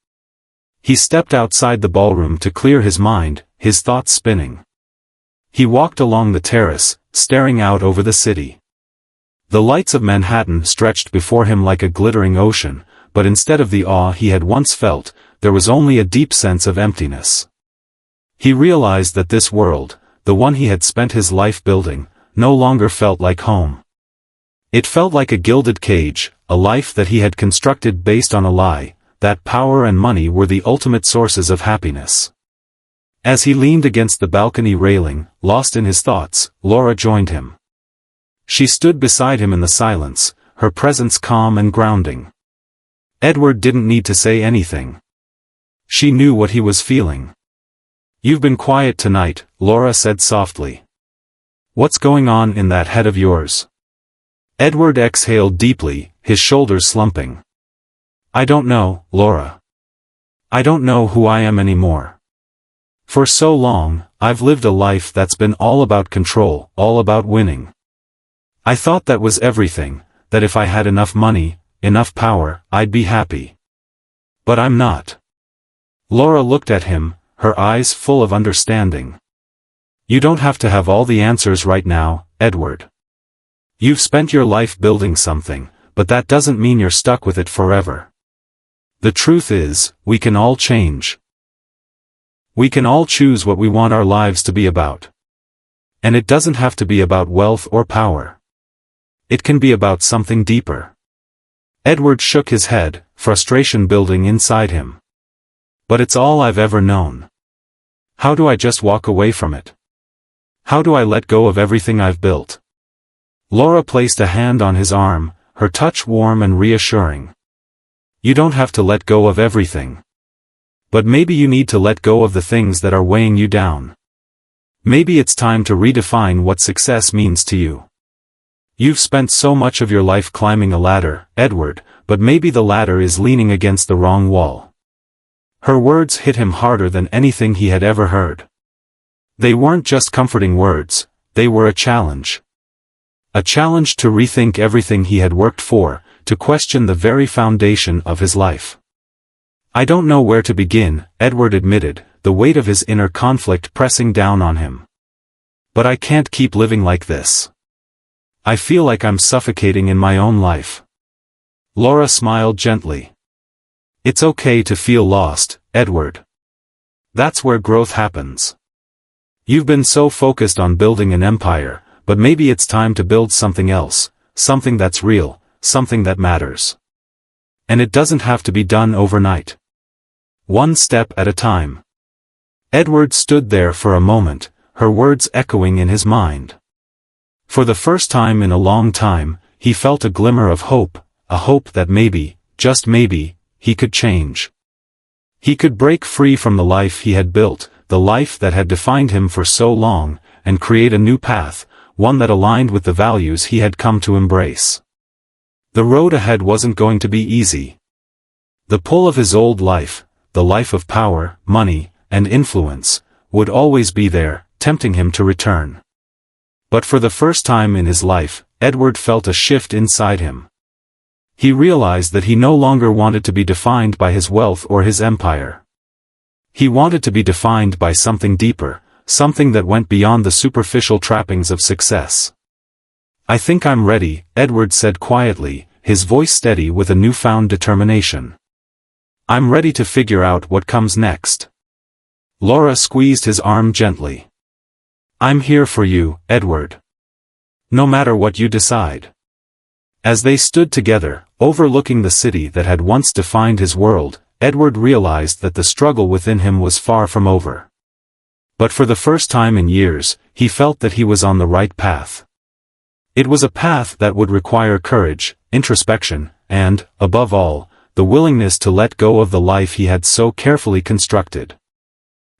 He stepped outside the ballroom to clear his mind, his thoughts spinning. He walked along the terrace, staring out over the city. The lights of Manhattan stretched before him like a glittering ocean, but instead of the awe he had once felt, there was only a deep sense of emptiness. He realized that this world, the one he had spent his life building, no longer felt like home. It felt like a gilded cage, a life that he had constructed based on a lie, that power and money were the ultimate sources of happiness. As he leaned against the balcony railing, lost in his thoughts, Laura joined him. She stood beside him in the silence, her presence calm and grounding. Edward didn't need to say anything. She knew what he was feeling. "You've been quiet tonight," Laura said softly. "What's going on in that head of yours?" Edward exhaled deeply, his shoulders slumping. "I don't know, Laura. I don't know who I am anymore. For so long, I've lived a life that's been all about control, all about winning. I thought that was everything, that if I had enough money, enough power, I'd be happy. But I'm not." Laura looked at him, her eyes full of understanding. "You don't have to have all the answers right now, Edward. You've spent your life building something, but that doesn't mean you're stuck with it forever. The truth is, we can all change. We can all choose what we want our lives to be about. And it doesn't have to be about wealth or power. It can be about something deeper. Edward shook his head, frustration building inside him. But it's all I've ever known. How do I just walk away from it? How do I let go of everything I've built? Laura placed a hand on his arm, her touch warm and reassuring. You don't have to let go of everything. But maybe you need to let go of the things that are weighing you down. Maybe it's time to redefine what success means to you. You've spent so much of your life climbing a ladder, Edward, but maybe the ladder is leaning against the wrong wall. Her words hit him harder than anything he had ever heard. They weren't just comforting words, they were a challenge. A challenge to rethink everything he had worked for, to question the very foundation of his life. I don't know where to begin, Edward admitted, the weight of his inner conflict pressing down on him. But I can't keep living like this. I feel like I'm suffocating in my own life. Laura smiled gently. It's okay to feel lost, Edward. That's where growth happens. You've been so focused on building an empire, but maybe it's time to build something else, something that's real, something that matters. And it doesn't have to be done overnight. One step at a time. Edward stood there for a moment, her words echoing in his mind. For the first time in a long time, he felt a glimmer of hope, a hope that maybe, just maybe, he could change. He could break free from the life he had built, the life that had defined him for so long, and create a new path, one that aligned with the values he had come to embrace. The road ahead wasn't going to be easy. The pull of his old life, the life of power, money, and influence, would always be there, tempting him to return. But for the first time in his life, Edward felt a shift inside him. He realized that he no longer wanted to be defined by his wealth or his empire. He wanted to be defined by something deeper, something that went beyond the superficial trappings of success. I think I'm ready, Edward said quietly, his voice steady with a newfound determination. I'm ready to figure out what comes next. Laura squeezed his arm gently. I'm here for you, Edward. No matter what you decide. As they stood together, overlooking the city that had once defined his world, Edward realized that the struggle within him was far from over. But for the first time in years, he felt that he was on the right path. It was a path that would require courage, introspection, and, above all, the willingness to let go of the life he had so carefully constructed.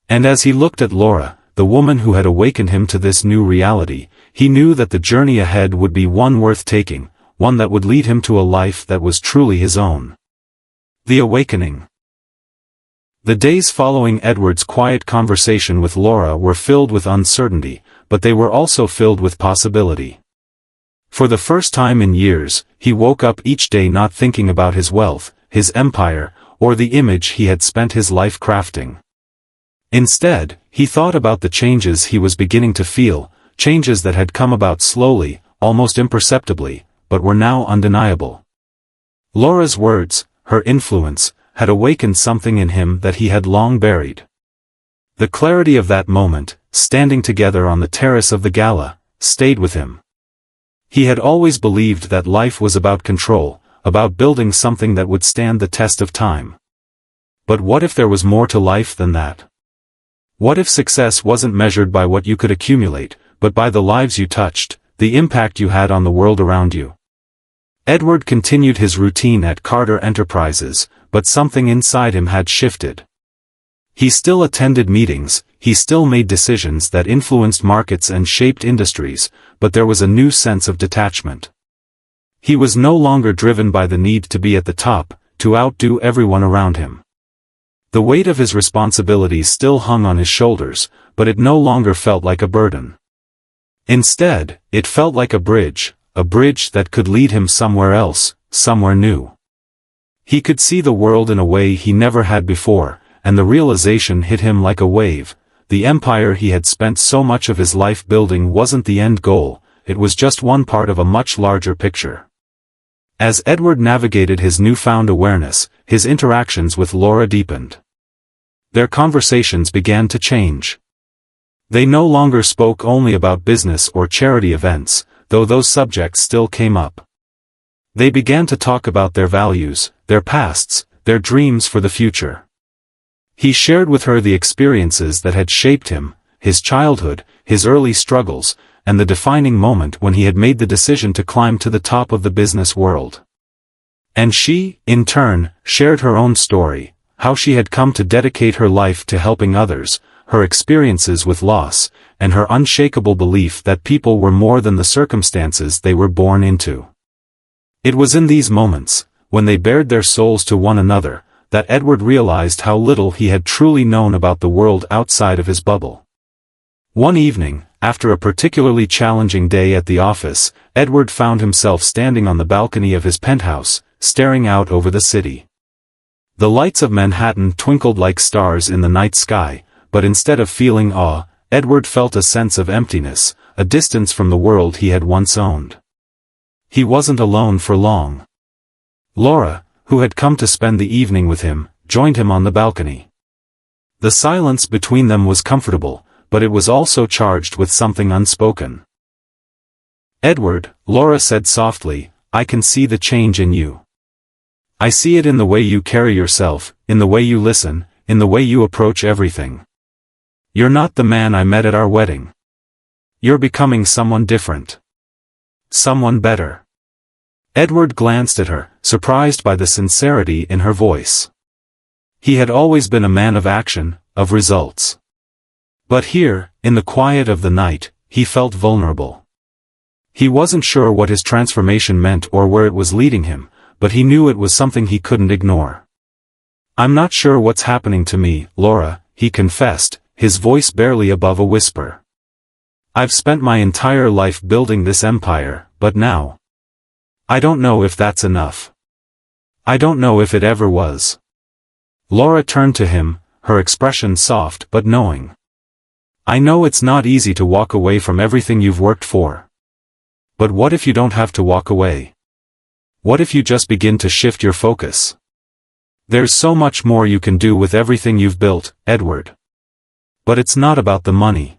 And as he looked at Laura, the woman who had awakened him to this new reality, he knew that the journey ahead would be one worth taking, one that would lead him to a life that was truly his own. The awakening. The days following Edward's quiet conversation with Laura were filled with uncertainty, but they were also filled with possibility. For the first time in years, he woke up each day not thinking about his wealth, his empire, or the image he had spent his life crafting. Instead, he thought about the changes he was beginning to feel, changes that had come about slowly, almost imperceptibly, but were now undeniable. Laura's words, her influence, had awakened something in him that he had long buried. The clarity of that moment, standing together on the terrace of the gala, stayed with him. He had always believed that life was about control, about building something that would stand the test of time. But what if there was more to life than that? What if success wasn't measured by what you could accumulate, but by the lives you touched, the impact you had on the world around you? Edward continued his routine at Carter Enterprises, but something inside him had shifted. He still attended meetings, he still made decisions that influenced markets and shaped industries, but there was a new sense of detachment. He was no longer driven by the need to be at the top, to outdo everyone around him. The weight of his responsibilities still hung on his shoulders, but it no longer felt like a burden. Instead, it felt like a bridge that could lead him somewhere else, somewhere new. He could see the world in a way he never had before, and the realization hit him like a wave. The empire he had spent so much of his life building wasn't the end goal, it was just one part of a much larger picture. As Edward navigated his newfound awareness, his interactions with Laura deepened. Their conversations began to change. They no longer spoke only about business or charity events, though those subjects still came up. They began to talk about their values, their pasts, their dreams for the future. He shared with her the experiences that had shaped him, his childhood, his early struggles, and the defining moment when he had made the decision to climb to the top of the business world. And she, in turn, shared her own story, how she had come to dedicate her life to helping others, her experiences with loss, and her unshakable belief that people were more than the circumstances they were born into. It was in these moments, when they bared their souls to one another, that Edward realized how little he had truly known about the world outside of his bubble. One evening, after a particularly challenging day at the office, Edward found himself standing on the balcony of his penthouse, staring out over the city. The lights of Manhattan twinkled like stars in the night sky, but instead of feeling awe, Edward felt a sense of emptiness, a distance from the world he had once owned. He wasn't alone for long. Laura, who had come to spend the evening with him, joined him on the balcony. The silence between them was comfortable, but it was also charged with something unspoken. "Edward," Laura said softly, "I can see the change in you. I see it in the way you carry yourself, in the way you listen, in the way you approach everything. You're not the man I met at our wedding. You're becoming someone different. Someone better." Edward glanced at her, surprised by the sincerity in her voice. He had always been a man of action, of results. But here, in the quiet of the night, he felt vulnerable. He wasn't sure what his transformation meant or where it was leading him, but he knew it was something he couldn't ignore. "I'm not sure what's happening to me, Laura," he confessed, his voice barely above a whisper. "I've spent my entire life building this empire, but now, I don't know if that's enough. I don't know if it ever was." Laura turned to him, her expression soft but knowing. "I know it's not easy to walk away from everything you've worked for. But what if you don't have to walk away? What if you just begin to shift your focus? There's so much more you can do with everything you've built, Edward. But it's not about the money.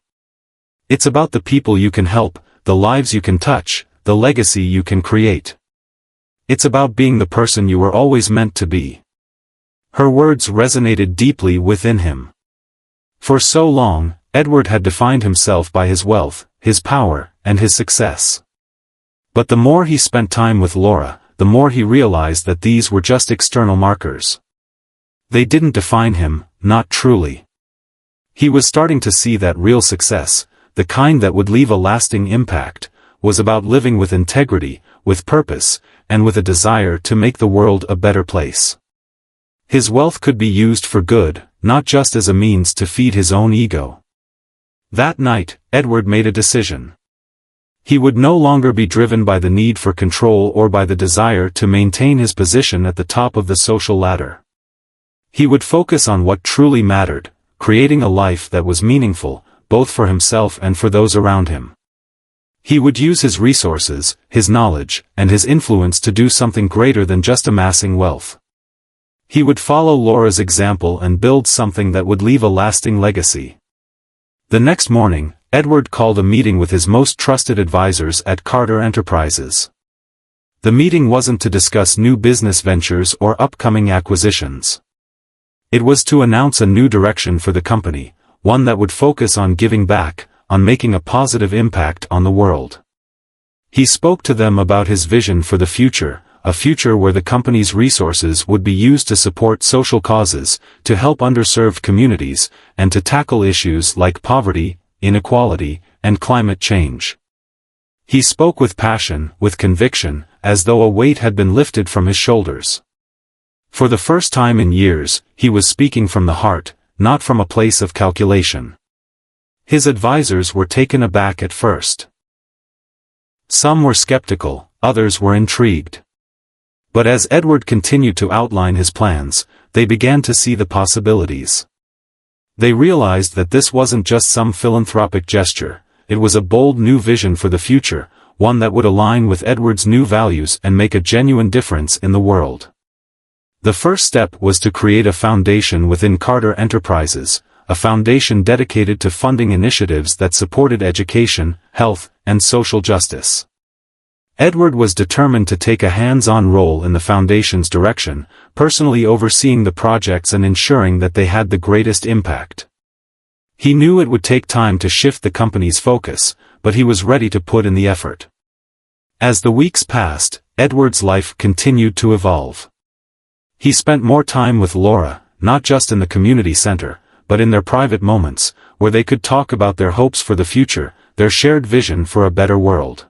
It's about the people you can help, the lives you can touch, the legacy you can create. It's about being the person you were always meant to be." Her words resonated deeply within him. For so long, Edward had defined himself by his wealth, his power, and his success. But the more he spent time with Laura, the more he realized that these were just external markers. They didn't define him, not truly. He was starting to see that real success, the kind that would leave a lasting impact, was about living with integrity, with purpose, and with a desire to make the world a better place. His wealth could be used for good, not just as a means to feed his own ego. That night, Edward made a decision. He would no longer be driven by the need for control or by the desire to maintain his position at the top of the social ladder. He would focus on what truly mattered, creating a life that was meaningful, both for himself and for those around him. He would use his resources, his knowledge, and his influence to do something greater than just amassing wealth. He would follow Laura's example and build something that would leave a lasting legacy. The next morning, Edward called a meeting with his most trusted advisors at Carter Enterprises. The meeting wasn't to discuss new business ventures or upcoming acquisitions. It was to announce a new direction for the company, one that would focus on giving back, on making a positive impact on the world. He spoke to them about his vision for the future, a future where the company's resources would be used to support social causes, to help underserved communities, and to tackle issues like poverty, inequality, and climate change. He spoke with passion, with conviction, as though a weight had been lifted from his shoulders. For the first time in years, he was speaking from the heart, not from a place of calculation. His advisors were taken aback at first. Some were skeptical, others were intrigued. But as Edward continued to outline his plans, they began to see the possibilities. They realized that this wasn't just some philanthropic gesture, it was a bold new vision for the future, one that would align with Edward's new values and make a genuine difference in the world. The first step was to create a foundation within Carter Enterprises, a foundation dedicated to funding initiatives that supported education, health, and social justice. Edward was determined to take a hands-on role in the foundation's direction, personally overseeing the projects and ensuring that they had the greatest impact. He knew it would take time to shift the company's focus, but he was ready to put in the effort. As the weeks passed, Edward's life continued to evolve. He spent more time with Laura, not just in the community center, but in their private moments, where they could talk about their hopes for the future, their shared vision for a better world.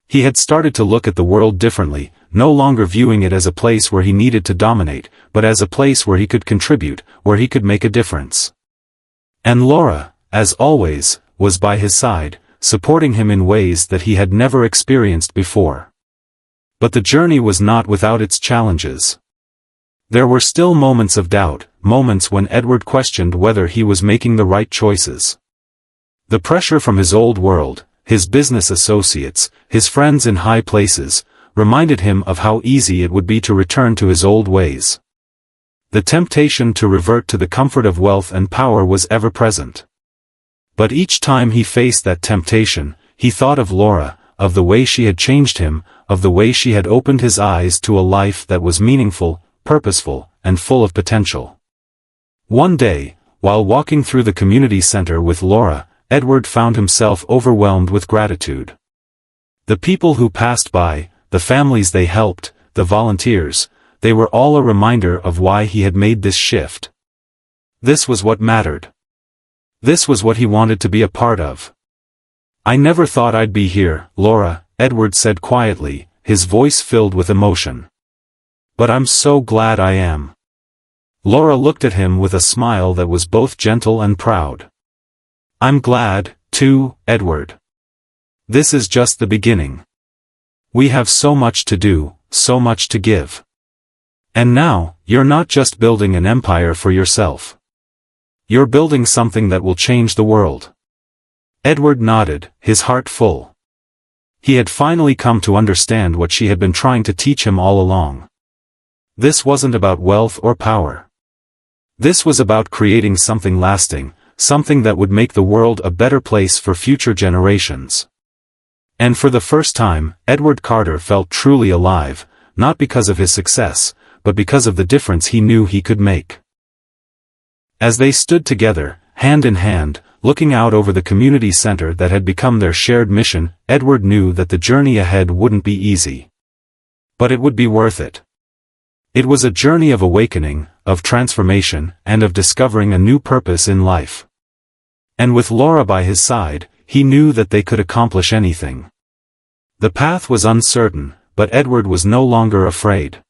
He had started to look at the world differently, no longer viewing it as a place where he needed to dominate, but as a place where he could contribute, where he could make a difference. And Laura, as always, was by his side, supporting him in ways that he had never experienced before. But the journey was not without its challenges. There were still moments of doubt, moments when Edward questioned whether he was making the right choices. The pressure from his old world, his business associates, his friends in high places, reminded him of how easy it would be to return to his old ways. The temptation to revert to the comfort of wealth and power was ever present. But each time he faced that temptation, he thought of Laura, of the way she had changed him, of the way she had opened his eyes to a life that was meaningful, purposeful, and full of potential. One day, while walking through the community center with Laura, Edward found himself overwhelmed with gratitude. The people who passed by, the families they helped, the volunteers, they were all a reminder of why he had made this shift. This was what mattered. This was what he wanted to be a part of. "I never thought I'd be here, Laura," Edward said quietly, his voice filled with emotion. "But I'm so glad I am." Laura looked at him with a smile that was both gentle and proud. "I'm glad, too, Edward. This is just the beginning. We have so much to do, so much to give. And now, you're not just building an empire for yourself. You're building something that will change the world." Edward nodded, his heart full. He had finally come to understand what she had been trying to teach him all along. This wasn't about wealth or power. This was about creating something lasting, something that would make the world a better place for future generations. And for the first time, Edward Carter felt truly alive, not because of his success, but because of the difference he knew he could make. As they stood together, hand in hand, looking out over the community center that had become their shared mission, Edward knew that the journey ahead wouldn't be easy. But it would be worth it. It was a journey of awakening, of transformation, and of discovering a new purpose in life. And with Laura by his side, he knew that they could accomplish anything. The path was uncertain, but Edward was no longer afraid.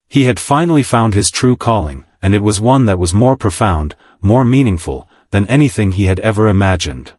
He had finally found his true calling, and it was one that was more profound, more meaningful, than anything he had ever imagined.